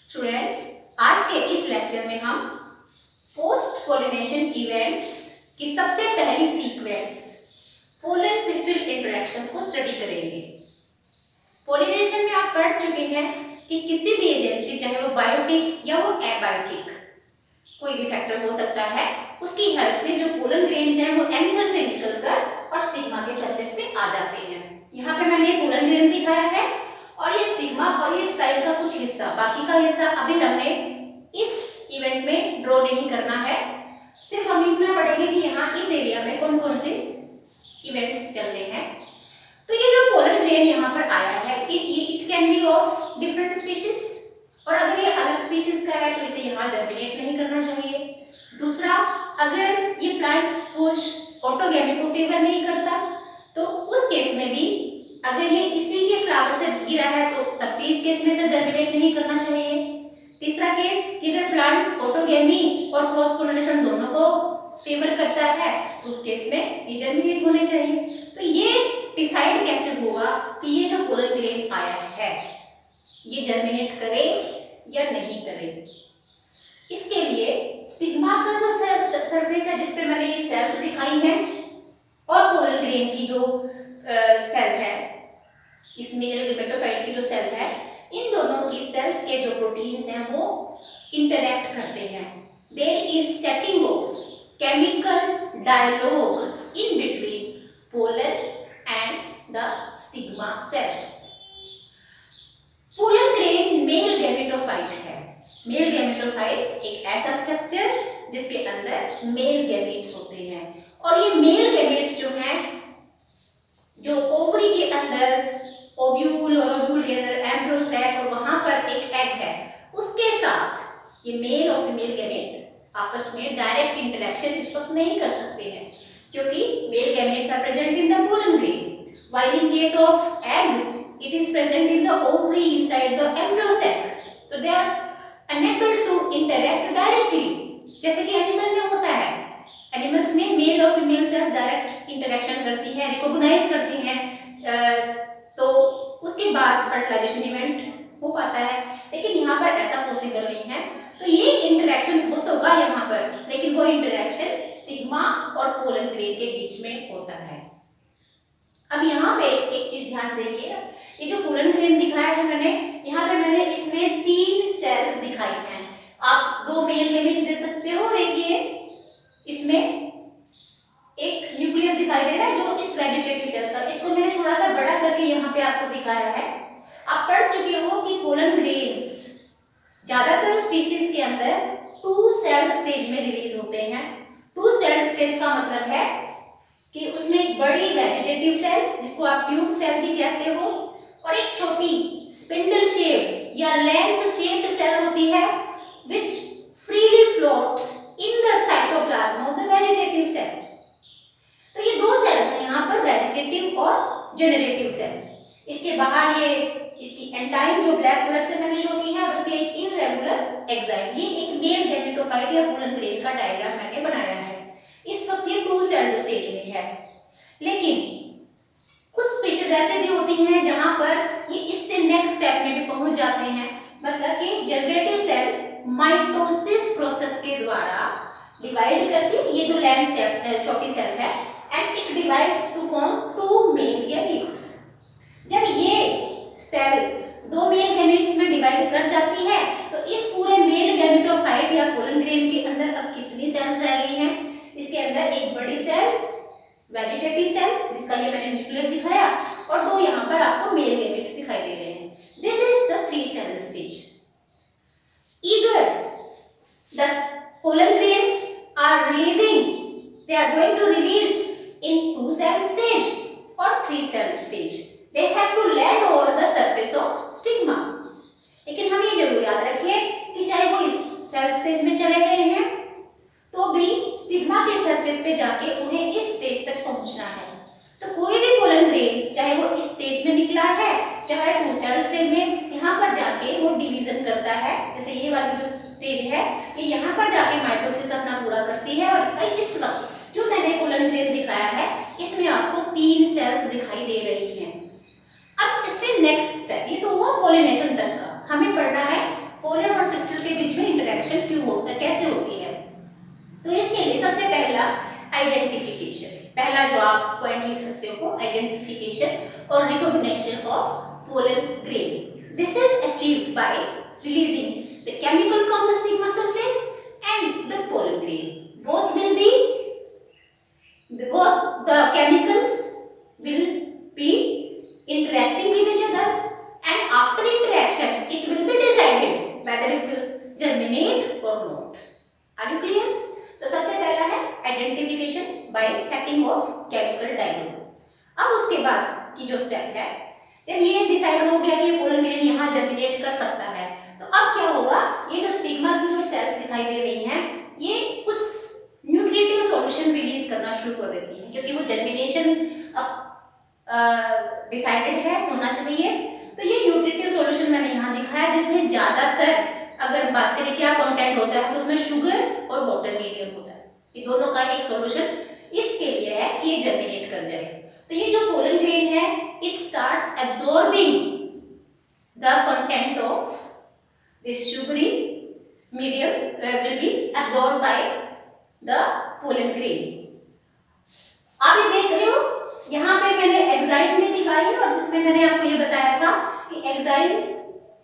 Students, आज के इस लेक्चर में हम पोस्ट पोलिनेशन इवेंट्स की सबसे पहली सीक्वेंस पोलर पिस्टल इंटरेक्शन को स्टडी करेंगे। पोलिनेशन में आप पढ़ चुके हैं कि किसी भी एजेंसी, चाहे वो बायोटिक या वो एबायोटिक, कोई भी फैक्टर हो सकता है, उसकी हेल्प से जो पोलन ग्रेन्स हैं वो एंकर से निकलकर और स्टिग्मा के सरफेस पे आ जाते हैं। यहाँ पे मैंने पोलन ग्रेन दिखाया है और ये स्टिग्मा और ये स्टाइल का कुछ हिस्सा, बाकी का हिस्सा अभी हमने इस इवेंट में ड्रॉ नहीं करना है। सिर्फ हम इतना पढ़ेंगे कि यहाँ इस एरिया में कौन कौन से इवेंट्स चल रहे हैं। तो ये जो पोलन ग्रेन यहाँ पर आया है, it can be of different species, और अगर ये अलग स्पीशीज का है तो इसे यहाँ जर्मिनेट नहीं करना चाहिए। दूसरा, अगर ये प्लांट सपोज ऑटोगैमी को फेवर नहीं करता तो उस केस में भी अगर ये इसी के फ्लावर से गिरा है तो तब भी इस केस में से जर्मिनेट नहीं करना चाहिए। तीसरा केस कि अगर प्लांट ऑटोगैमी और क्रॉस पोलिनेशन दोनों को फेवर करता है तो उस केस में ये जर्मिनेट होने चाहिए। तो ये डिसाइड कैसे होगा कि ये जो पोलन ग्रेन आया है ये जर्मिनेट करे या नहीं करे? इसके लिए स्टिग्मा का जो सरफेस है जिसपे मैंने ये सेल्स दिखाई हैं और पोलन ग्रेन की जो सेल है, इस मेल गेमेटोफाइट की जो सेल है, इन दोनों की सेल्स के जो प्रोटीन्स हैं वो इंटरैक्ट करते हैं। There is setting of chemical dialogue in between pollen and the stigma cells. Pollen grain male gametophyte है। मेल गैमेटोफाइट एक ऐसा स्ट्रक्चर जिसके अंदर मेल गैमेट्स होते हैं, और ये मेल गैमेट्स जो हैं, जो ओवरी के अंदर ओव्यूल और ओव्यूल के अंदर एम्ब्रियो सैक और वहां पर एक एग है, उसके साथ ये मेल और फीमेल गैमेट आपस में डायरेक्ट इंटरेक्शन इस वक्त नहीं कर सकते हैं, क्योंकि male gametes are present in the pollen grain, while in case of egg it is present in the ovary inside the embryo sac, so they are unable to interact directly, जैसे कि animal में होता है। Animals में mail और female sales direct interaction करती है, recognise करती हैं, तो उसके बाद फर्टिलाइजेशन इवेंट हो पाता है। लेकिन यहाँ पर ऐसा पॉसिबल नहीं है, तो ये इंटरेक्शन हो तो होगा यहाँ पर, लेकिन वो इंटरेक्शन स्टिग्मा और पोलन ग्रेन के बीच में होता है। अब यहाँ पे एक चीज ध्यान देंगे, ये जो पोलन ग्रेन दिखाया है मैंने, यहाँ पे मैंने इसमें 3 सेल्स दिखाई हैं। आप 2 मेल गैमेट्स दे सकते हो और एक ये इसमें एक न्यूक्लियस दिखाई दे रहा है जो इस वेजिटेटिव सेल का, इसको मैंने थोड़ा सा बड़ा करके यहाँ पे आपको दिखाया है। आप पढ़ चुके हो कि पोलन ग्रेन्स ज्यादातर स्पीशीज के अंदर 2 सेल्ड स्टेज में रिलीज होते हैं। 2 सेल्ड स्टेज का मतलब है कि उसमें एक बड़ी वेजिटेटिव सेल जिसको आप ट्यूब सेल भी कहते हो, और एक छोटी स्पिंडल शेप या लेंस शेप्ड सेल होती है which freely floats in the cytoplasm of the vegetative cell। तो ये 2 सेल्स हैं यहाँ पर, वेजिटेटिव और जनरेटिव सेल्स। इसके बाहर ये इसकी एंटाइन जो ब्लैक कलर से मैंने शो की है, उसके एक इररेगुलर एक्साइट, ये एक मेल गैमेटोफाइट या पोलन ग्रेन का डायग्राम मैंने बनाया है। इस वक्त ये 2 सेल्ड स्टेज में है, लेकिन कुछ स्पीशीज ऐसे भी होती हैं जहां पर ये इससे नेक्स्ट स्टेप में भी पहुंच जाते हैं, मतलब कि जनरेटिव सेल माइटोसिस प्रोसेस के द्वारा डिवाइड करती है, ये जो लेंस छोटी सेल है, and it divides to form 2 male gametes. जब ये सेल 2 मेल गैमेट्स में डिवाइड कर जाती है तो इस पूरे मेल गैमेटोफाइट या पोलन ग्रेन के अंदर अब कितनी सेल्स रह गई हैं? इसके अंदर एक बड़ी सेल वेजिटेटिव सेल जिसका ये मैंने न्यूक्लियस दिखाया, और 2 यहाँ पर आपको मेल गैमेट्स दिखाई दे रहे हैं। This is the 3 cell stage. Either the pollen grains are releasing, they are going to release in 2 cell stage or 3 cell stage. They have to land over the surface of stigma. लेकिन हम ये जरूर याद रखें कि चाहे वो इस सेल स्टेज में चले गए हैं तो भी स्टिग्मा के सरफेस पे जाके उन्हें इस स्टेज तक पहुंचना है। तो कोई भी पोलन ग्रेन चाहे वो इस स्टेज में निकला है चाहे 2 सेल स्टेज में, यहाँ पर जाके वो डिवीजन करता है। जैसे ये वाली जो स्टेज है ये यहाँ पर जाके माइटोसिस अपना पूरा करती है, और इस वक्त जो मैंने पोलन ग्रेन दिखाया है इसमें आपको 3 सेल्स दिखाई दे रही हैं। अब इससे नेक्स्ट स्टेप, ये तो हुआ पोलिनेशन तक का, हमें पढ़ना है पोलन और सबसे पहला आइडेंटिफिकेशन, पहला जो आप पॉइंट लिख सकते हो आइडेंटिफिकेशन और recognition of pollen grain. This is achieved by releasing the chemical from the stigma surface and the pollen grain. both will be both the chemicals will be interacting with each other, and after interaction it will be decided whether it will germinate or not. Are you clear? तो सबसे पहला है identification bye setting of chemical diagram. अब उसके बाद की जो step है, जब ये डिसाइड हो गया कि ये पोलन ग्रेन यहाँ जर्मिनेट कर सकता है, तो अब क्या होगा, ये जो स्टिग्मा की जो सेल्स दिखाई दे रही हैं, ये कुछ न्यूट्रिटिव सॉल्यूशन रिलीज करना शुरू कर देती है, क्योंकि वो जर्मिनेशन अब डिसाइडेड है, होना चाहिए। तो ये न्यूट्रिटिव सॉल्यूशन मैंने यहाँ दिखाया, जिसमें ज्यादातर अगर बात करें क्या कंटेंट होता है, तो उसमें शुगर और वाटर मीडियम होता है। ये दोनों का एक सॉल्यूशन इसके लिए है कि ये जर्मिनेट कर जाए। तो ये जो पोलन ग्रेन है, it starts absorbing the content of this sugary medium will be absorb by the pollen grain. आप ये देख रहे हो, यहाँ पे मैंने एक्साइड में दिखाई है, और जिसमें मैंने आपको ये बताया था कि एक्साइड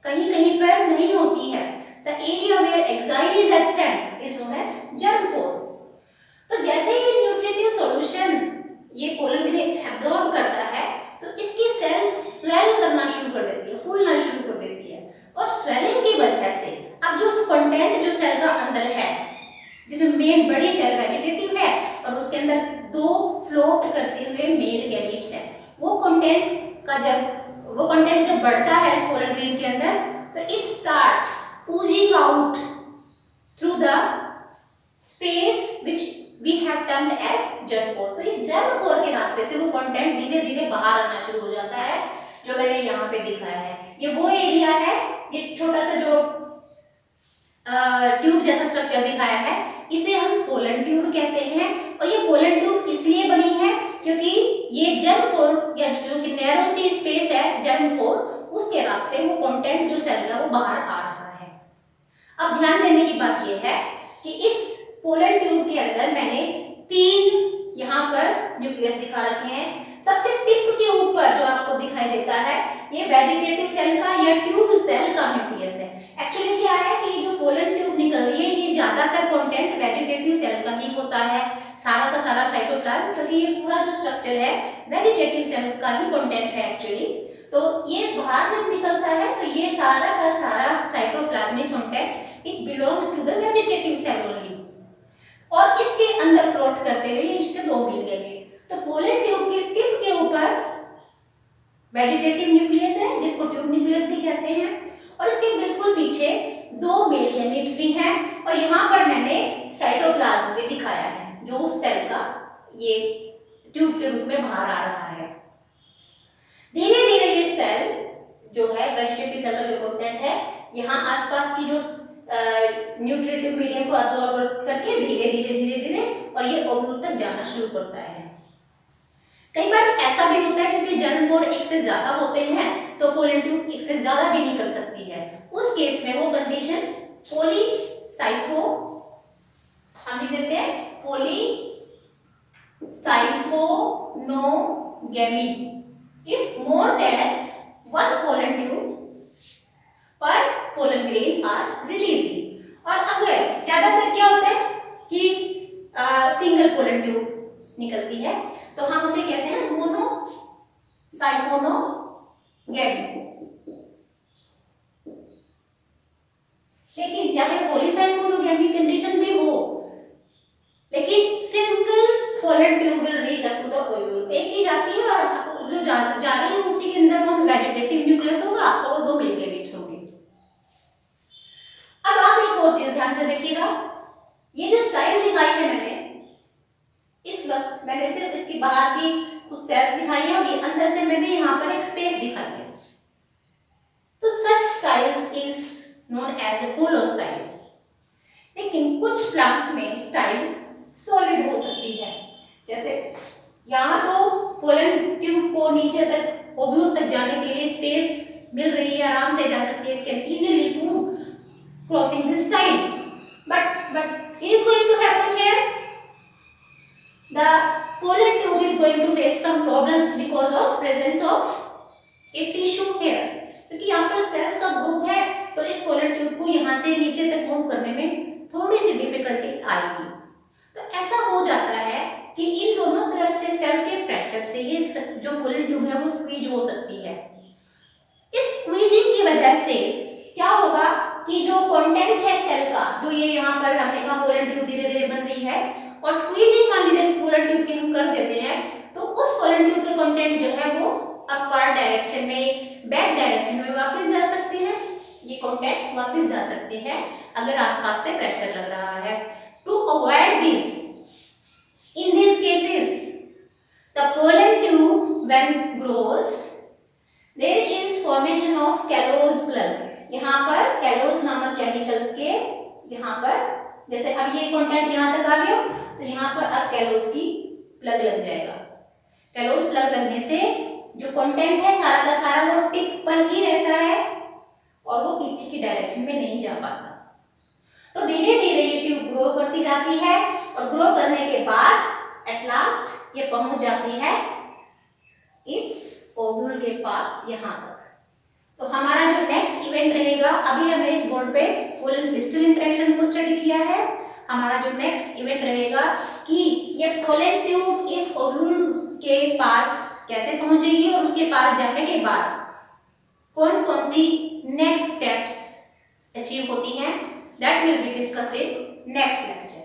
कहीं कहीं पर नहीं होती है। The area where exine is absent is known as germ pore. तो जैसे ही न्यूट्रिटिव सॉल्यूशन ये पोलन ग्रेन एब्जॉर्ब करता है, तो इसकी सेल्स स्वेल करना शुरू कर देती है, फूलना शुरू कर देती है, और स्वेलिंग की वजह से अब जो कंटेंट जो सेल का अंदर है, जिसमें मेन बड़ी सेल वेजिटेटिव है और उसके अंदर दो फ्लोट करते हुए मेल गैमीट्स हैं, वो कंटेंट जब बढ़ता है इस पोलन ग्रेन के अंदर, तो it starts oozing out through the space which we have termed as germ pore। तो इस germ pore के रास्ते से वो कंटेंट धीरे धीरे बाहर आना शुरू हो जाता है, जो मैंने यहाँ पे दिखाया है। ये वो एरिया है, ये छोटा सा जो ट्यूब जैसा स्ट्रक्चर दिखाया है, इसे हम पोलन ट्यूब कहते हैं। और ये पोलन ट्यूब इसलिए बनी है क्योंकि ये जर्म पोर या जो कि नैरो सी स्पेस है जर्म पोर, उसके रास्ते वो कंटेंट जो सेल का वो बाहर आ रहा है। अब ध्यान देने की बात ये है कि इस पोलन ट्यूब के अंदर मैंने 3 यहाँ पर न्यूक्लियस दिखा रखे हैं। सबसे टिप के ऊपर जो आपको दिखाई देता है, ये वेजिटेटिव सेल का या ट्यूब सेल का न्यूक्लियस है। एक्चुअली क्या है कि जो पोलन ट्यूब निकल रही है, ये ज्यादातर कंटेंट वेजिटेटिव सेल का ही होता है, सारा का सारा साइटोप्लाज्म, क्योंकि ये पूरा जो स्ट्रक्चर है वेजिटेटिव सेल का ही कंटेंट है एक्चुअली। तो ये बाहर जब निकलता है, तो ये सारा का सारा cytoplasmic content it belongs to the vegetative cell only, और इसके अंदर फ्लोट करते हुए इसके 2 मिल गए। तो पोलन ट्यूब के टिप के ऊपर वेजिटेटिव न्यूक्लियस है, जिसको ट्यूब न्यूक्लियस भी कहते हैं, और इसके बिल्कुल पीछे 2 मेल गैमीट्स भी हैं, और यहाँ पर मैंने साइटोप्लाज्म भी दिखाया है, जो उस सेल का ये ट्यूब के रूप में बाहर आ रहा है। धीरे धीरे ये सेल जो है वेजिटेटिव सेल का जो कंटेंट है, यहाँ आसपास की जो न्यूट्रिटिव मीडियम को अब्सॉर्ब करके धीरे धीरे और ये ओव्यूल तक जाना शुरू करता है। कई बार ऐसा भी होता है क्योंकि जर्म पोर एक से ज्यादा होते हैं, तो पोलन ट्यूब एक से ज्यादा भी निकल सकती है। उस केस में वो कंडीशन पॉलीसाइफो हम लिख देते हैं, पॉलीसाइफोनोगेमी। If more than 1 pollen tube per pollen grain are releasing, और अगर ज्यादातर क्या होता है कि सिंगल पोलन ट्यूब निकलती है, तो हम उसे कहते हैं मोनोसाइफोनोगेमी। लेकिन चाहे पॉलीसाइफोनोगेमी कंडीशन भी हो, लेकिन single pollen tube will reach up to the ovule. एक ही जाती है और जो जा रही है उसी के अंदर वो वेजिटेटिव न्यूक्लियस होगा और 2 मिल गैमीट्स होंगे। अब आप एक और चीज ध्यान से देखिएगा, ये जो स्टाइल दिखाई है मैंने, इस वक्त मैंने सिर्फ इसकी बाहर की कुछ सेल्स दिखाई है और ये अंदर से मैंने यहाँ पर एक स्पेस दिखाई है। तो such style is known as a polo style. लेकिन कुछ प्लांट्स में स्टाइल सॉलिड हो सकती है, जैसे यहाँ तो पोलन ट्यूब को नीचे तक ओव्यूल तक जाने के लिए स्पेस मिल रही है, आराम से जा सकती है, can easily move crossing this time, but is going to happen here some problems because of presence of a tissue here, क्योंकि यहाँ पर सेल्स का ग्रुप है तो इस पोलन ट्यूब को यहाँ से नीचे तक मूव करने में थोड़ी सी डिफिकल्टी आएगी। तो ऐसा हो जाता है कि इन दोनों तरफ से सेल के प्रेशर से ये जो पोलन ट्यूब है वो स्क्वीज हो सकती है। इस स्क्वीजिंग की वजह से क्या होगा कि जो कंटेंट है सेल का, जो ये यहाँ पर हमने कहा पोलन ट्यूब धीरे धीरे बन रही है और स्क्वीजिंग मान लीजिए इस पोलन ट्यूब की हम कर देते हैं, तो उस पोलन ट्यूब के कंटेंट जो है वो अपवर्ड डायरेक्शन में, बैक डायरेक्शन में वापस जा सकते हैं। ये कंटेंट वापस जा सकते हैं अगर आसपास से प्रेशर लग रहा है। To avoid this, in these cases the pollen tube when grows there is formation of callose plugs। यहाँ पर callose नामक केमिकल्स के यहाँ पर जैसे अब ये कंटेंट यहाँ तक आ गया तो यहाँ पर अब callose की प्लग लग जाएगा। callose प्लग लगने से जो कंटेंट है सारा का सारा वो टिप पर ही रहता है और वो पीछे की डायरेक्शन में नहीं जा पाता। तो धीरे धीरे ये ट्यूब ग्रो करती जाती है और ग्रो करने के बाद एट लास्ट ये पहुंच जाती है इस ओव्यूल के पास यहाँ तक। तो हमारा जो नेक्स्ट इवेंट रहेगा, अभी हमने इस बोर्ड पे पोलन पिस्टल इंटरेक्शन को स्टडी किया है। हमारा जो नेक्स्ट इवेंट रहेगा कि ये पोलन ट्यूब इस ओव्यूल के पास कैसे पहुंचेगी और उसके पास जाने के बाद कौन कौन सी नेक्स्ट स्टेप्स अचीव होती हैं, that will be discussed in next lecture.